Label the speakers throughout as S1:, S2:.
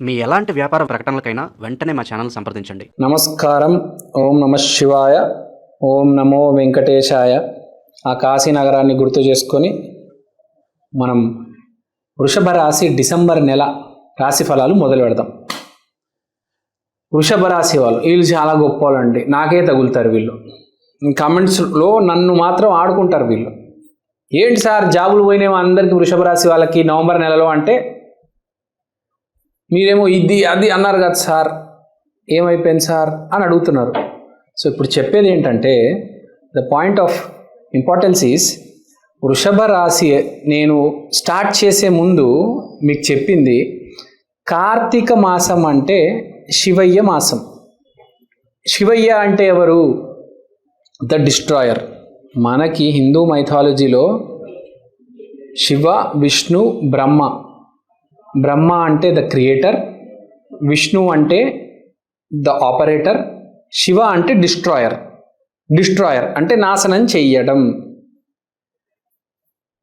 S1: మీ ఎలాంటి వ్యాపార ప్రకటనలకైనా వెంటనే మా ఛానల్ సంప్రదించండి.
S2: నమస్కారం. ఓం నమ శివాయ. ఓం నమో వెంకటేశాయ. ఆ కాశీ నగరాన్ని గుర్తు చేసుకొని మనం వృషభ రాశి డిసెంబర్ నెల రాశి ఫలాలు మొదలు పెడదాం. వృషభ రాశి వాళ్ళు వీళ్ళు చాలా గొప్ప వాళ్ళండి, నాకే తగులుతారు వీళ్ళు. కామెంట్స్లో నన్ను మాత్రం ఆడుకుంటారు వీళ్ళు. ఏంటి సార్ జాబులు పోయినేమో అందరికీ వృషభ రాశి వాళ్ళకి నవంబర్ నెలలో అంటే, మీరేమో ఇది అది అన్నారు కదా సార్, ఏమైపోయింది సార్ అని అడుగుతున్నారు. సో ఇప్పుడు చెప్పేది ఏంటంటే, the point of importance is వృషభ రాశి నేను స్టార్ట్ చేసే ముందు మీకు చెప్పింది, కార్తీక మాసం అంటే శివయ్య మాసం. శివయ్య అంటే ఎవరు? The destroyer. మనకి హిందూ మైథాలజీలో శివ, విష్ణు, బ్రహ్మ. బ్రహ్మ అంటే ద క్రియేటర్, విష్ణు అంటే ద ఆపరేటర్, శివ అంటే డిస్ట్రాయర్. డిస్ట్రాయర్ అంటే నాశనం చెయ్యడం.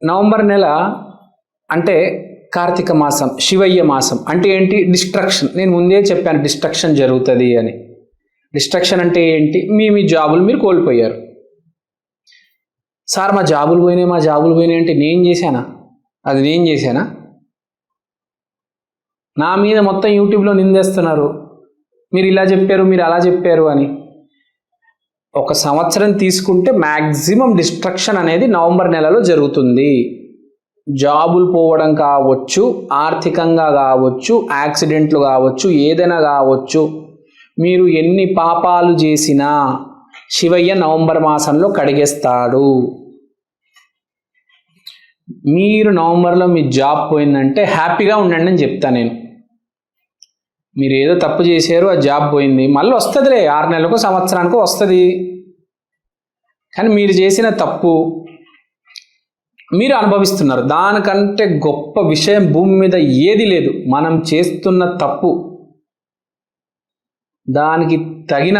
S2: నవంబర్ నెల అంటే కార్తీక మాసం, శివయ్య మాసం అంటే ఏంటి? డిస్ట్రక్షన్. నేను ముందే చెప్పాను డిస్ట్రక్షన్ జరుగుతుంది అని. డిస్ట్రక్షన్ అంటే ఏంటి? మీ జాబులు మీరు కోల్పోయారు. సార్ మా జాబులు పోయినాయి అంటే నేను చేశానా? అది నేను చేశానా? నా మీద మొత్తం యూట్యూబ్లో నిందేస్తున్నారు, మీరు ఇలా చెప్పారు, మీరు అలా చెప్పారు అని. ఒక సంవత్సరం తీసుకుంటే మ్యాక్సిమం డిస్ట్రక్షన్ అనేది నవంబర్ నెలలో జరుగుతుంది. జాబులు పోవడం కావచ్చు, ఆర్థికంగా కావచ్చు, యాక్సిడెంట్లు కావచ్చు, ఏదైనా కావచ్చు. మీరు ఎన్ని పాపాలు చేసినా శివయ్య నవంబర్ మాసంలో కడిగేస్తాడు. మీరు నవంబర్లో మీ జాబ్ పోయిందంటే హ్యాపీగా ఉండండి అని చెప్తాను నేను. మీరు ఏదో తప్పు చేశారు, ఆ జాబ్ పోయింది, మళ్ళీ వస్తుందిలే, 6 నెలలకు సంవత్సరానికో వస్తుంది. కానీ మీరు చేసిన తప్పు మీరు అనుభవిస్తున్నారు. దానికంటే గొప్ప విషయం భూమి మీద ఏది లేదు. మనం చేస్తున్న తప్పు దానికి తగిన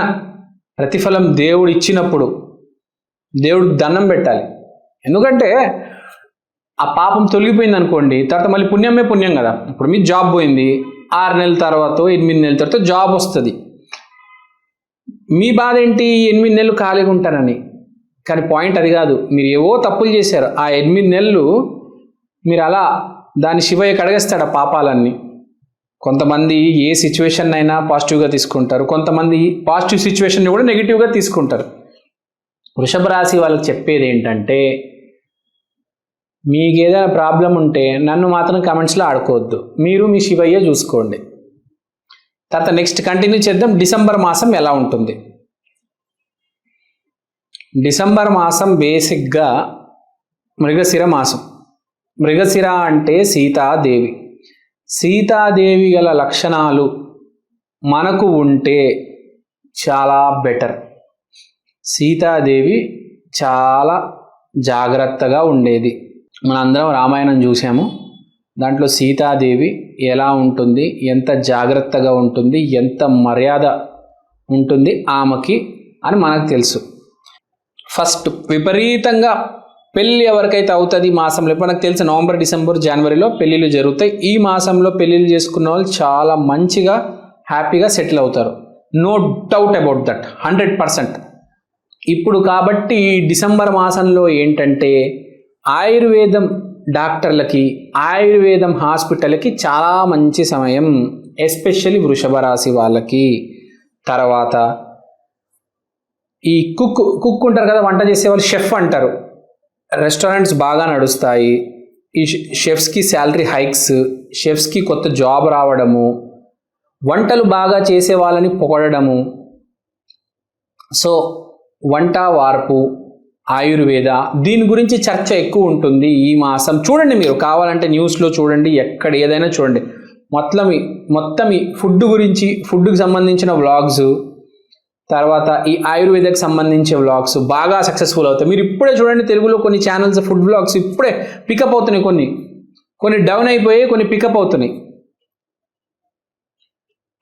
S2: ప్రతిఫలం దేవుడు ఇచ్చినప్పుడు దేవుడు దండం పెట్టాలి. ఎందుకంటే ఆ పాపం తొలగిపోయింది అనుకోండి, తర్వాత మళ్ళీ పుణ్యమే పుణ్యం కదా. ఇప్పుడు మీ జాబ్ పోయింది, 6 నెలల తర్వాత 8 నెలల తర్వాత జాబ్ వస్తుంది. మీ బాధ ఏంటి? 8 నెలలు ఖాళీగా ఉంటారని. కానీ పాయింట్ అది కాదు. మీరు ఏవో తప్పులు చేశారు, ఆ 8 నెలలు మీరు అలా దాన్ని శివయ్య కడిగేస్తాడు ఆ పాపాలన్నీ. కొంతమంది ఏ సిచ్యువేషన్ అయినా పాజిటివ్గా తీసుకుంటారు, కొంతమంది పాజిటివ్ సిచ్యువేషన్ని కూడా నెగిటివ్గా తీసుకుంటారు. వృషభ రాశి వాళ్ళకి చెప్పేది ఏంటంటే, మీకు ఏదైనా ప్రాబ్లం ఉంటే నన్ను మాత్రం కామెంట్స్లో ఆడుకోవద్దు, మీరు మీ శివయ్య చూసుకోండి. తర్వాత నెక్స్ట్ కంటిన్యూ చేద్దాం. డిసెంబర్ మాసం ఎలా ఉంటుంది? డిసెంబర్ మాసం బేసిక్గా మృగశిర మాసం. మృగశిర అంటే సీతాదేవి. సీతాదేవి గల లక్షణాలు మనకు ఉంటే చాలా బెటర్. సీతాదేవి చాలా జాగ్రత్తగా ఉండేది. మనందరం రామాయణం చూసాము. దాంట్లో సీతాదేవి ఎలా ఉంటుంది, ఎంత జాగ్రత్తగా ఉంటుంది, ఎంత మర్యాద ఉంటుంది ఆమెకి అని మనకు తెలుసు. ఫస్ట్ విపరీతంగా పెళ్ళి ఎవరికైతే అవుతుంది ఈ మాసంలో, ఇప్పుడు మనకు తెలుసు నవంబర్, డిసెంబర్, జనవరిలో పెళ్ళిళ్ళు జరుగుతాయి. ఈ మాసంలో పెళ్ళిళ్ళు చేసుకున్న వాళ్ళు చాలా మంచిగా హ్యాపీగా సెటిల్ అవుతారు. No doubt about that, 100%. ఇప్పుడు కాబట్టి డిసెంబర్ మాసంలో ఏంటంటే ఆయుర్వేదం డాక్టర్లకి, ఆయుర్వేదం హాస్పిటల్కి చాలా మంచి సమయం, ఎస్పెషల్లీ వృషభ రాశి వాళ్ళకి. తర్వాత ఈ కుక్ ఉంటారు కదా, వంట చేసేవాళ్ళు, షెఫ్ అంటారు. రెస్టారెంట్స్ బాగా నడుస్తాయి. ఈ షెఫ్స్కి శాలరీ హైక్స్, షెఫ్స్కి కొత్త జాబ్ రావడము, వంటలు బాగా చేసే వాళ్ళని పొగడము. సో వంట వార్పు, ఆయుర్వేద, దీని గురించి చర్చ ఎక్కువ ఉంటుంది ఈ మాసం. చూడండి, మీరు కావాలంటే న్యూస్లో చూడండి, ఎక్కడ ఏదైనా చూడండి. మొత్తం ఈ ఫుడ్ గురించి, ఫుడ్కి సంబంధించిన వ్లాగ్స్, తర్వాత ఈ ఆయుర్వేదకు సంబంధించే వ్లాగ్స్ బాగా సక్సెస్ఫుల్ అవుతాయి. మీరు ఇప్పుడే చూడండి, తెలుగులో కొన్ని ఛానల్స్ ఫుడ్ వ్లాగ్స్ ఇప్పుడే పికప్ అవుతున్నాయి. కొన్ని డౌన్ అయిపోయి కొన్ని పికప్ అవుతున్నాయి.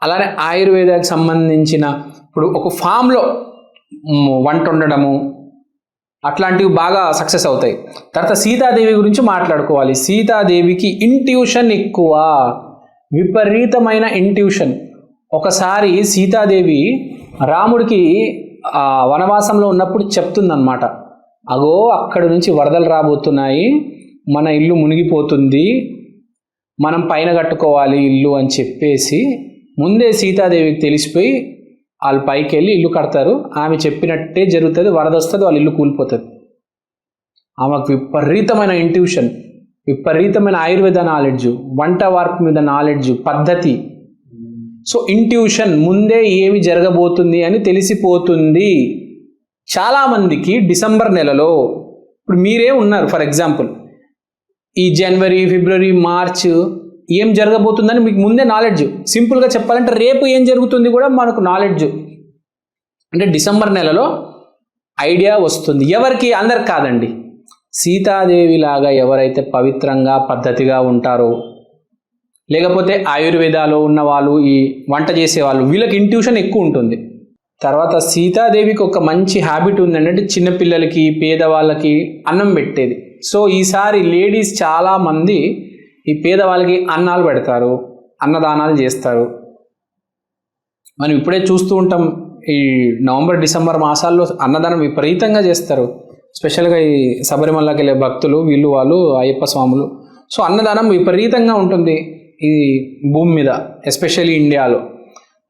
S2: అలానే ఆయుర్వేదానికి సంబంధించిన ఇప్పుడు ఒక ఫామ్లో వంట వండడము అట్లాంటివి బాగా సక్సెస్ అవుతాయి. తర్వాత సీతాదేవి గురించి మాట్లాడుకోవాలి. సీతాదేవికి ఇంట్యూషన్ ఎక్కువ. విపరీతమైన ఇంట్యూషన్. ఒకసారి సీతాదేవి రాముడికి వనవాసంలో ఉన్నప్పుడు చెప్తుందన్నమాట, అగో అక్కడి నుంచి వరదలు రాబోతున్నాయి, మన ఇల్లు మునిగిపోతుంది, మనం పైన కట్టుకోవాలి ఇల్లు అని చెప్పేసి ముందే సీతాదేవికి తెలిసిపోయి వాళ్ళు పైకి వెళ్ళి ఇల్లు కడతారు. ఆమె చెప్పినట్టే జరుగుతుంది, వరద వస్తుంది, వాళ్ళ ఇల్లు కూలిపోతుంది. ఆమెకు విపరీతమైన ఇంట్యూషన్, విపరీతమైన ఆయుర్వేద నాలెడ్జ్, వంట వార్పు మీద నాలెడ్జ్, పద్ధతి. సో ఇంట్యూషన్, ముందే ఏమి జరగబోతుంది అని తెలిసిపోతుంది. చాలామందికి డిసెంబర్ నెలలో, ఇప్పుడు మీరే ఉన్నారు ఫర్ ఎగ్జాంపుల్, ఈ జనవరి, ఫిబ్రవరి, మార్చ్ ఏం జరగబోతుందని మీకు ముందే నాలెడ్జ్. సింపుల్గా చెప్పాలంటే రేపు ఏం జరుగుతుంది కూడా మనకు నాలెడ్జ్. అంటే డిసెంబర్ నెలలో ఐడియా వస్తుంది. ఎవరికి? అందరికి కాదండి. సీతాదేవి లాగా ఎవరైతే పవిత్రంగా పద్ధతిగా ఉంటారో, లేకపోతే ఆయుర్వేదాలో ఉన్న వాళ్ళు, ఈ వంట చేసేవాళ్ళు, వీళ్ళకి ఇంట్యూషన్ ఎక్కువ ఉంటుంది. తర్వాత సీతాదేవికి ఒక మంచి హ్యాబిట్ ఉందంటే చిన్నపిల్లలకి, పేదవాళ్ళకి అన్నం పెట్టేది. సో ఈసారి లేడీస్ చాలామంది ఈ పేదవాళ్ళకి అన్నాలు పెడతారు, అన్నదానాలు చేస్తారు. మనం ఇప్పుడే చూస్తూ ఉంటాం, ఈ నవంబర్, డిసెంబర్ మాసాల్లో అన్నదానం విపరీతంగా చేస్తారు. స్పెషల్గా ఈ శబరిమలకి వెళ్ళే భక్తులు, వీళ్ళు వాళ్ళు అయ్యప్ప స్వాములు. సో అన్నదానం విపరీతంగా ఉంటుంది ఈ భూమి మీద, ఎస్పెషల్లీ ఇండియాలో.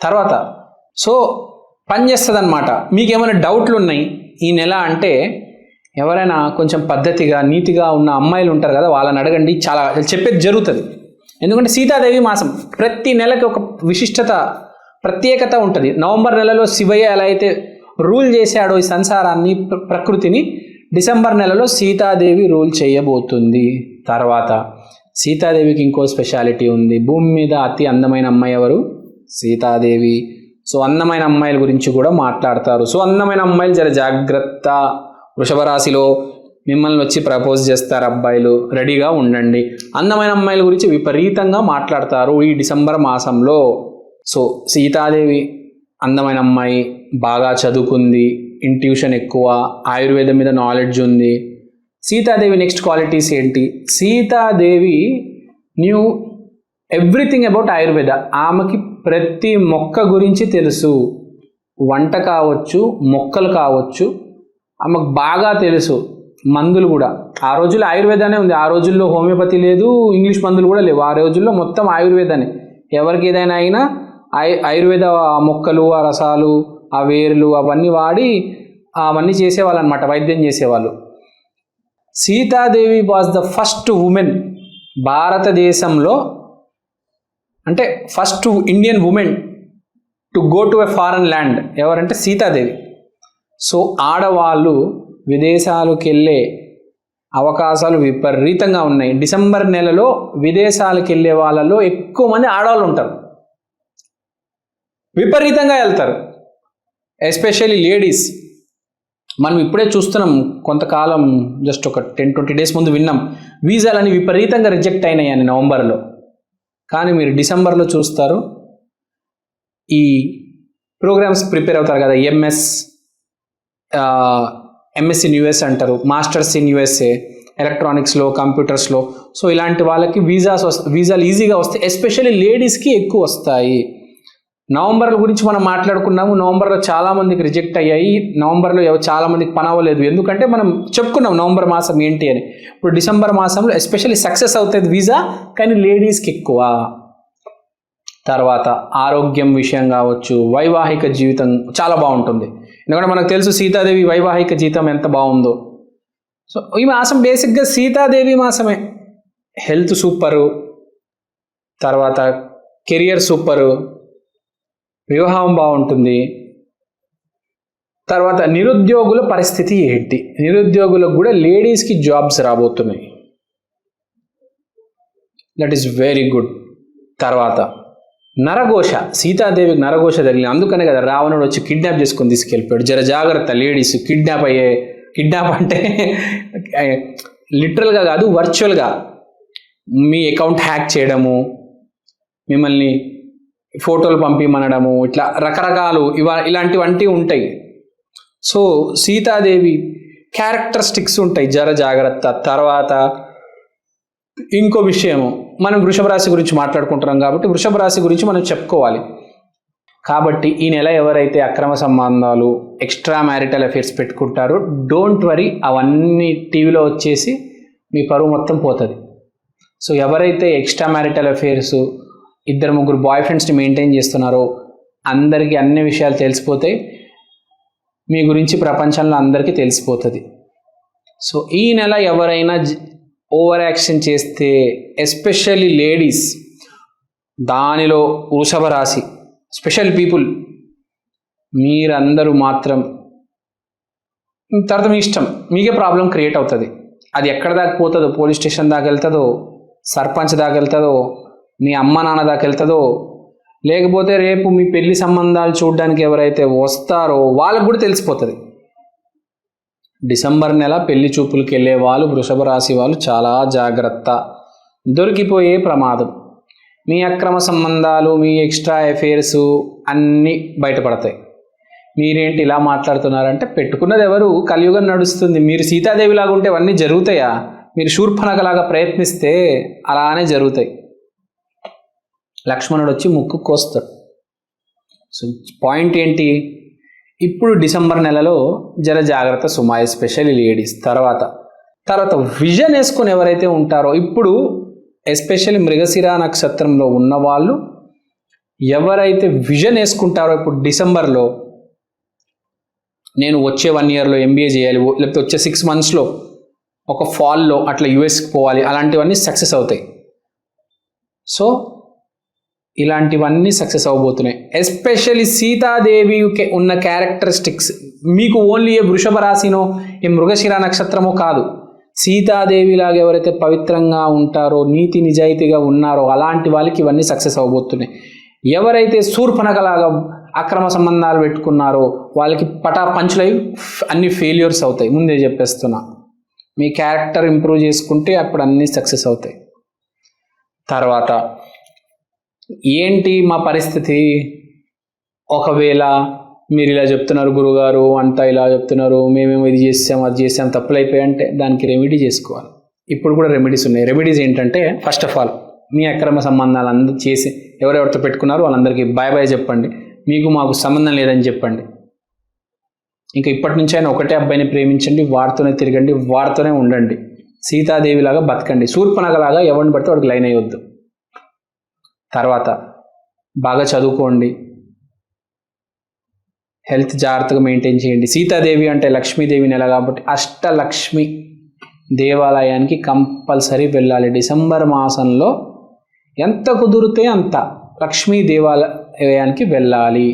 S2: తర్వాత సో పనిచేస్తుంది అన్నమాట. మీకు ఏమైనా డౌట్లు ఉన్నాయి ఈ నెల అంటే, ఎవరైనా కొంచెం పద్ధతిగా నీతిగా ఉన్న అమ్మాయిలు ఉంటారు కదా, వాళ్ళని అడగండి, చాలా చెప్పేది జరుగుతుంది. ఎందుకంటే సీతాదేవి మాసం ప్రతి నెలకి ఒక విశిష్టత, ప్రత్యేకత ఉంటుంది. నవంబర్ నెలలో శివయ్య ఎలా అయితే రూల్ చేశాడో ఈ సంసారాన్ని, ప్రకృతిని, డిసెంబర్ నెలలో సీతాదేవి రూల్ చేయబోతుంది. తర్వాత సీతాదేవికి ఇంకో స్పెషాలిటీ ఉంది. భూమి మీద అతి అందమైన అమ్మాయి ఎవరు? సీతాదేవి. సో అందమైన అమ్మాయిల గురించి కూడా మాట్లాడతారు. సో అందమైన అమ్మాయిలు జర జాగ్రత్త. వృషభ రాశిలో మిమ్మల్ని వచ్చి ప్రపోజ్ చేస్తారు అబ్బాయిలు, రెడీగా ఉండండి. అందమైన అమ్మాయిల గురించి విపరీతంగా మాట్లాడతారు ఈ డిసెంబర్ మాసంలో. సో సీతాదేవి అందమైన అమ్మాయి, బాగా చదువుకుంది, ఇంట్యూషన్ ఎక్కువ, ఆయుర్వేదం మీద నాలెడ్జ్ ఉంది. సీతాదేవి నెక్స్ట్ క్వాలిటీస్ ఏంటి? Sitadevi new everything about Ayurveda. ఆమెకి ప్రతి మొక్క గురించి తెలుసు. వంట కావచ్చు, మొక్కలు కావచ్చు, ఆమెకు బాగా తెలుసు. మందులు కూడా, ఆ రోజుల్లో ఆయుర్వేదానే ఉంది. ఆ రోజుల్లో హోమియోపతి లేదు, ఇంగ్లీష్ మందులు కూడా లేవు. ఆ రోజుల్లో మొత్తం ఆయుర్వేదానే. ఎవరికి ఏదైనా అయినా ఆయుర్వేద మొక్కలు, ఆ రసాలు, ఆ వేర్లు అవన్నీ వాడి అవన్నీ చేసేవాళ్ళు అనమాట, వైద్యం చేసేవాళ్ళు. Sitadevi was the first women భారతదేశంలో, అంటే first Indian women to go to a foreign land. ఎవరంటే సీతాదేవి. సో ఆడవాళ్ళు విదేశాలకు వెళ్ళే అవకాశాలు విపరీతంగా ఉన్నాయి. డిసెంబర్ నెలలో విదేశాలకు వెళ్ళే వాళ్ళలో ఎక్కువ మంది ఆడవాళ్ళు ఉంటారు, విపరీతంగా వెళ్తారు, ఎస్పెషల్లీ లేడీస్. మనం ఇప్పుడే చూస్తున్నాం, కొంతకాలం జస్ట్ ఒక 10-20 డేస్ ముందు విన్నాం, వీసాలని విపరీతంగా రిజెక్ట్ అయినాయని నవంబర్లో. కానీ మీరు డిసెంబర్లో చూస్తారు, ఈ ప్రోగ్రామ్స్ ప్రిపేర్ అవుతారు కదా, ఎంఎస్సి ఇన్ యూఎస్ అంటారు, మాస్టర్స్ ఇన్ యూఎస్ఏ, ఎలక్ట్రానిక్స్లో, కంప్యూటర్స్లో. సో ఇలాంటి వాళ్ళకి వీసాలు ఈజీగా వస్తాయి, ఎస్పెషల్లీ లేడీస్కి ఎక్కువ వస్తాయి. నవంబర్ గురించి మనం మాట్లాడుకున్నాము. నవంబర్లో చాలామందికి రిజెక్ట్ అయ్యాయి. నవంబర్లో చాలామందికి పని అవ్వలేదు. ఎందుకంటే మనం చెప్పుకున్నాం నవంబర్ మాసం ఏంటి అని. ఇప్పుడు డిసెంబర్ మాసంలో ఎస్పెషల్లీ సక్సెస్ అవుతుంది వీసా, కానీ లేడీస్కి ఎక్కువ. తర్వాత ఆరోగ్యం విషయం కావచ్చు, వైవాహిక జీవితం చాలా బాగుంటుంది. ఎందుకంటే మనకు తెలుసు సీతాదేవి వైవాహిక జీవితం ఎంత బాగుందో. సో ఈ మాసం బేసిక్గా సీతాదేవి మాసమే. హెల్త్ సూపరు, తర్వాత కెరియర్ సూపరు, వివాహం బాగుంటుంది. తర్వాత నిరుద్యోగుల పరిస్థితి ఏంటి? నిరుద్యోగులకు కూడా లేడీస్కి జాబ్స్ రాబోతున్నాయి. That is very good. తర్వాత నరఘోష, సీతాదేవికి నరఘోష తగిలింది. అందుకనే కదా రావణుడు వచ్చి కిడ్నాప్ చేసుకొని తీసుకెళ్ళిపోయాడు. జర జాగ్రత్త లేడీస్, కిడ్నాప్ అంటే లిటరల్గా కాదు, వర్చువల్గా మీ అకౌంట్ హ్యాక్ చేయడము, మిమ్మల్ని ఫోటోలు పంపిమనడము, ఇట్లా రకరకాలు ఇలాంటివంటి ఉంటాయి. సో సీతాదేవి క్యారెక్టరిస్టిక్స్ ఉంటాయి, జర జాగ్రత్త. తర్వాత ఇంకో విషయము, మనం వృషభ రాశి గురించి మాట్లాడుకుంటున్నాం కాబట్టి వృషభ రాశి గురించి మనం చెప్పుకోవాలి. కాబట్టి ఈ నెల ఎవరైతే అక్రమ సంబంధాలు, ఎక్స్ట్రా మ్యారిటల్ అఫేర్స్ పెట్టుకుంటారో డోంట్ వరీ, అవన్నీ టీవీలో వచ్చేసి మీ పరువు మొత్తం పోతుంది. సో ఎవరైతే ఎక్స్ట్రా మ్యారిటల్ అఫేర్స్, 2-3 బాయ్ ఫ్రెండ్స్ని మెయింటైన్ చేస్తున్నారో అందరికీ అన్ని విషయాలు తెలిసిపోతాయి, మీ గురించి ప్రపంచంలో అందరికీ తెలిసిపోతుంది. సో ఈ నెల ఎవరైనా ఓవర్ యాక్షన్ చేస్తే, ఎస్పెషల్లీ లేడీస్, దానిలో వృషభ రాశి స్పెషల్ పీపుల్, మీరందరూ మాత్రం తర్వాత మీ ఇష్టం, మీకే ప్రాబ్లం క్రియేట్ అవుతుంది. అది ఎక్కడ దాకా పోతుందో, పోలీస్ స్టేషన్ దాకా వెళ్తుందో, సర్పంచ్ దాకా వెళ్తుందో, మీ అమ్మ నాన్న దాకా వెళ్తుందో, లేకపోతే రేపు మీ పెళ్లి సంబంధాలు చూడడానికి ఎవరైతే వస్తారో వాళ్ళకు కూడా తెలిసిపోతుంది. డిసెంబర్ నెల పెళ్లి చూపులకు వెళ్ళే వాళ్ళు, వృషభ రాశి వాళ్ళు చాలా జాగ్రత్త, దొరికిపోయే ప్రమాదం. మీ అక్రమ సంబంధాలు, మీ ఎక్స్ట్రా అఫేర్స్ అన్నీ బయటపడతాయి. మీరేంటి ఇలా మాట్లాడుతున్నారంటే, పెట్టుకున్నది ఎవరు? కలియుగం నడుస్తుంది. మీరు సీతాదేవిలాగా ఉంటే అవన్నీ జరుగుతాయా? మీరు శూర్పణఖలాగా ప్రయత్నిస్తే అలానే జరుగుతాయి. లక్ష్మణుడు వచ్చి ముక్కు కోస్తాడు. సో పాయింట్ ఏంటి? ఇప్పుడు డిసెంబర్ నెలలో జర జాగ్రత్త సుమా, ఎస్పెషల్లీ లేడీస్. తర్వాత విజన్ వేసుకొని ఎవరైతే ఉంటారో, ఇప్పుడు ఎస్పెషల్లీ మృగశిర నక్షత్రంలో ఉన్నవాళ్ళు ఎవరైతే విజన్ వేసుకుంటారో, ఇప్పుడు డిసెంబర్లో నేను వచ్చే 1 ఇయర్లో MBA చేయాలి, లేకపోతే వచ్చే 6 మంత్స్లో ఒక ఫాల్లో అట్లా యుఎస్కి పోవాలి, అలాంటివన్నీ సక్సెస్ అవుతాయి. సో ఇలాంటివన్నీ సక్సెస్ అవ్వబోతున్నాయి. ఎస్పెషల్లీ సీతాదేవికి ఉన్న క్యారెక్టరిస్టిక్స్ మీకు ఓన్లీ ఏ వృషభ రాశినో ఏ మృగశిర నక్షత్రమో కాదు, సీతాదేవిలాగా ఎవరైతే పవిత్రంగా ఉంటారో, నీతి నిజాయితీగా ఉన్నారో అలాంటి వాళ్ళకి ఇవన్నీ సక్సెస్ అవ్వబోతున్నాయి. ఎవరైతే శూర్పణఖలాగా అక్రమ సంబంధాలు పెట్టుకున్నారో వాళ్ళకి పంచులై అన్ని ఫెయిల్యూర్స్ అవుతాయి. ముందే చెప్పేస్తున్నా, మీ క్యారెక్టర్ ఇంప్రూవ్ చేసుకుంటే అప్పుడు అన్నీ సక్సెస్ అవుతాయి. తర్వాత ఏంటి మా పరిస్థితి? ఒకవేళ మీరు ఇలా చెప్తున్నారు గురుగారు, అంతా ఇలా చెప్తున్నారు, మేమేమో ఇది చేసాం అది చేసాం, తప్పులు అయిపోయాయంటే దానికి రెమెడీ చేసుకోవాలి. ఇప్పుడు కూడా రెమెడీస్ ఉన్నాయి. రెమెడీస్ ఏంటంటే, ఫస్ట్ ఆఫ్ ఆల్ మీ అక్రమ సంబంధాలు అందరూ చేసి ఎవరెవరితో పెట్టుకున్నారో వాళ్ళందరికీ బాయ్ బాయ్ చెప్పండి, మీకు మాకు సంబంధం లేదని చెప్పండి. ఇంకా ఇప్పటి నుంచి అయినా ఒకటే అబ్బాయిని ప్రేమించండి, వాడితోనే తిరగండి, వాడితోనే ఉండండి, సీతాదేవిలాగా బతకండి. శూర్పణఖలాగా ఎవరిని పడితే వాడికి లైన్ అయ్యొద్దు. తర్వాత బాగా చదువుకోండి, హెల్త్ జాగ్రత్తగా మెయింటైన్ చేయండి. సీతాదేవి అంటే లక్ష్మీదేవి నెల కాబట్టి అష్టలక్ష్మి దేవాలయానికి కంపల్సరీ వెళ్ళాలి. డిసెంబర్ మాసంలో ఎంత కుదిరితే అంత లక్ష్మీ దేవాలయానికి వెళ్ళాలి.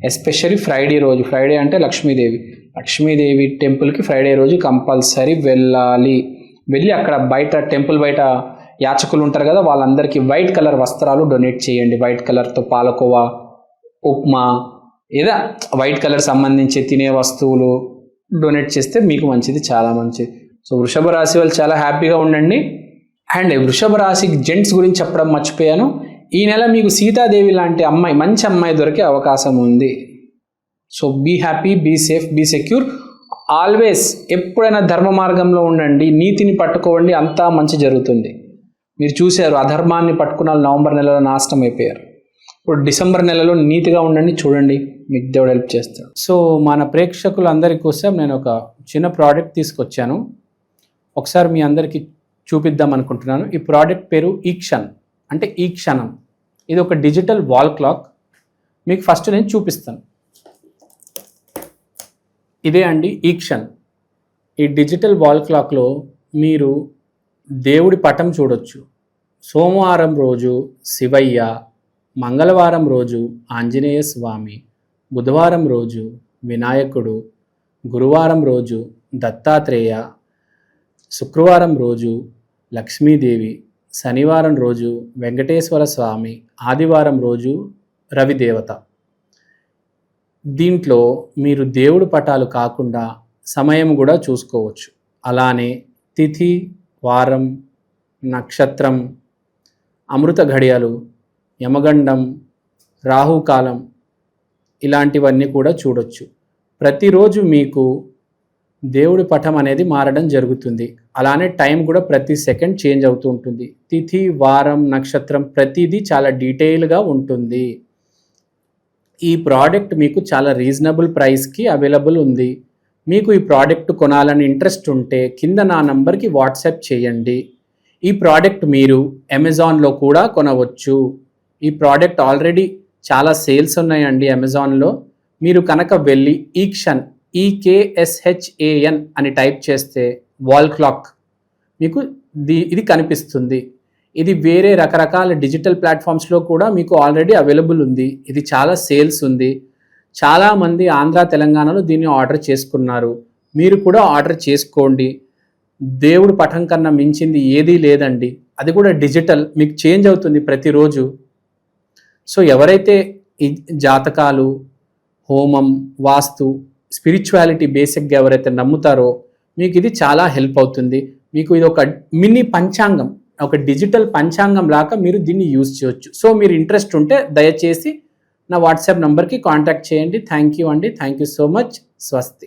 S2: ఎస్పెషల్లీ ఫ్రైడే రోజు, ఫ్రైడే అంటే లక్ష్మీదేవి టెంపుల్కి ఫ్రైడే రోజు కంపల్సరీ వెళ్ళాలి. వెళ్ళి అక్కడ బయట టెంపుల్ బయట యాచకులు ఉంటారు కదా, వాళ్ళందరికీ వైట్ కలర్ వస్త్రాలు డొనేట్ చేయండి. వైట్ కలర్తో పాలకోవా, ఉప్మా, ఏదా వైట్ కలర్ సంబంధించి తినే వస్తువులు డొనేట్ చేస్తే మీకు మంచిది, చాలా మంచిది. సో వృషభ రాశి వాళ్ళు చాలా హ్యాపీగా ఉండండి. అండ్ వృషభ రాశి జెంట్స్ గురించి చెప్పడం మర్చిపోయాను. ఈ నెల మీకు సీతాదేవి లాంటి అమ్మాయి, మంచి అమ్మాయి దొరికే అవకాశం ఉంది. So be happy, be safe, be secure. Always ఎప్పుడైనా ధర్మ మార్గంలో ఉండండి, నీతిని పట్టుకోండి, అంతా మంచి జరుగుతుంది. మీరు చూశారు, అధర్మాన్ని పట్టుకున్న నవంబర్ నెలలో నాశనం అయిపోయారు. ఇప్పుడు డిసెంబర్ నెలలో నీతిగా ఉండండి, చూడండి, మీకు దేవుడు హెల్ప్ చేస్తాడు. సో మన ప్రేక్షకులందరి కోసం నేను ఒక చిన్న ప్రోడక్ట్ తీసుకొచ్చాను, ఒకసారి మీ అందరికీ చూపిద్దాం అనుకుంటున్నాను. ఈ ప్రోడక్ట్ పేరు ఈక్షన్, అంటే ఈ క్షణం. ఇది ఒక డిజిటల్ వాల్ క్లాక్. మీకు ఫస్ట్ నేను చూపిస్తాను. ఇదే అండి ఈక్షన్. ఈ డిజిటల్ వాల్ క్లాక్లో మీరు దేవుడి పటం చూడొచ్చు. సోమవారం రోజు శివయ్య, మంగళవారం రోజు ఆంజనేయ స్వామి, బుధవారం రోజు వినాయకుడు, గురువారం రోజు దత్తాత్రేయ, శుక్రవారం రోజు లక్ష్మీదేవి, శనివారం రోజు వెంకటేశ్వర స్వామి, ఆదివారం రోజు రవిదేవత. దీంట్లో మీరు దేవుడి పటాలు కాకుండా సమయం కూడా చూసుకోవచ్చు. అలానే తిథి, వారం, నక్షత్రం, అమృత ఘడియలు, యమగండం, రాహుకాలం, ఇలాంటివన్నీ కూడా చూడొచ్చు. ప్రతిరోజు మీకు దేవుడి పటం అనేది మారడం జరుగుతుంది. అలానే టైం కూడా ప్రతి సెకండ్ చేంజ్ అవుతూ ఉంటుంది. తిథి, వారం, నక్షత్రం ప్రతిదీ చాలా డీటెయిల్గా ఉంటుంది. ఈ ప్రోడక్ట్ మీకు చాలా రీజనబుల్ ప్రైస్కి అవైలబుల్ ఉంది. మీకు ఈ ప్రోడక్ట్ కొనాలని ఇంట్రెస్ట్ ఉంటే కింద నా నంబర్కి వాట్సాప్ చేయండి. ఈ ప్రోడక్ట్ మీరు అమెజాన్లో కూడా కొనవచ్చు. ఈ ప్రోడక్ట్ ఆల్రెడీ చాలా సేల్స్ ఉన్నాయండి అమెజాన్లో. మీరు కనుక వెళ్ళి ఈక్షన్ EKSHAN అని టైప్ చేస్తే వాల్ క్లాక్ మీకు ఇది కనిపిస్తుంది. ఇది వేరే రకరకాల డిజిటల్ ప్లాట్ఫామ్స్లో కూడా మీకు ఆల్రెడీ అవైలబుల్ ఉంది. ఇది చాలా సేల్స్ ఉంది. చాలామంది ఆంధ్ర, తెలంగాణలో దీన్ని ఆర్డర్ చేసుకున్నారు. మీరు కూడా ఆర్డర్ చేసుకోండి. దేవుడి పటం కన్నా మించింది ఏదీ లేదండి. అది కూడా డిజిటల్, మీకు చేంజ్ అవుతుంది ప్రతిరోజు. సో ఎవరైతే ఈ జాతకాలు, హోమం, వాస్తు, స్పిరిచువాలిటీ బేసిక్గా ఎవరైతే నమ్ముతారో మీకు ఇది చాలా హెల్ప్ అవుతుంది. మీకు ఇది ఒక మినీ పంచాంగం, ఒక డిజిటల్ పంచాంగం లాగా మీరు దీన్ని యూజ్ చేయొచ్చు. సో మీరు ఇంట్రెస్ట్ ఉంటే దయచేసి నా వాట్సాప్ నంబర్కి కాంటాక్ట్ చేయండి. థ్యాంక్ యూ అండి. Thank you so much. స్వస్తి.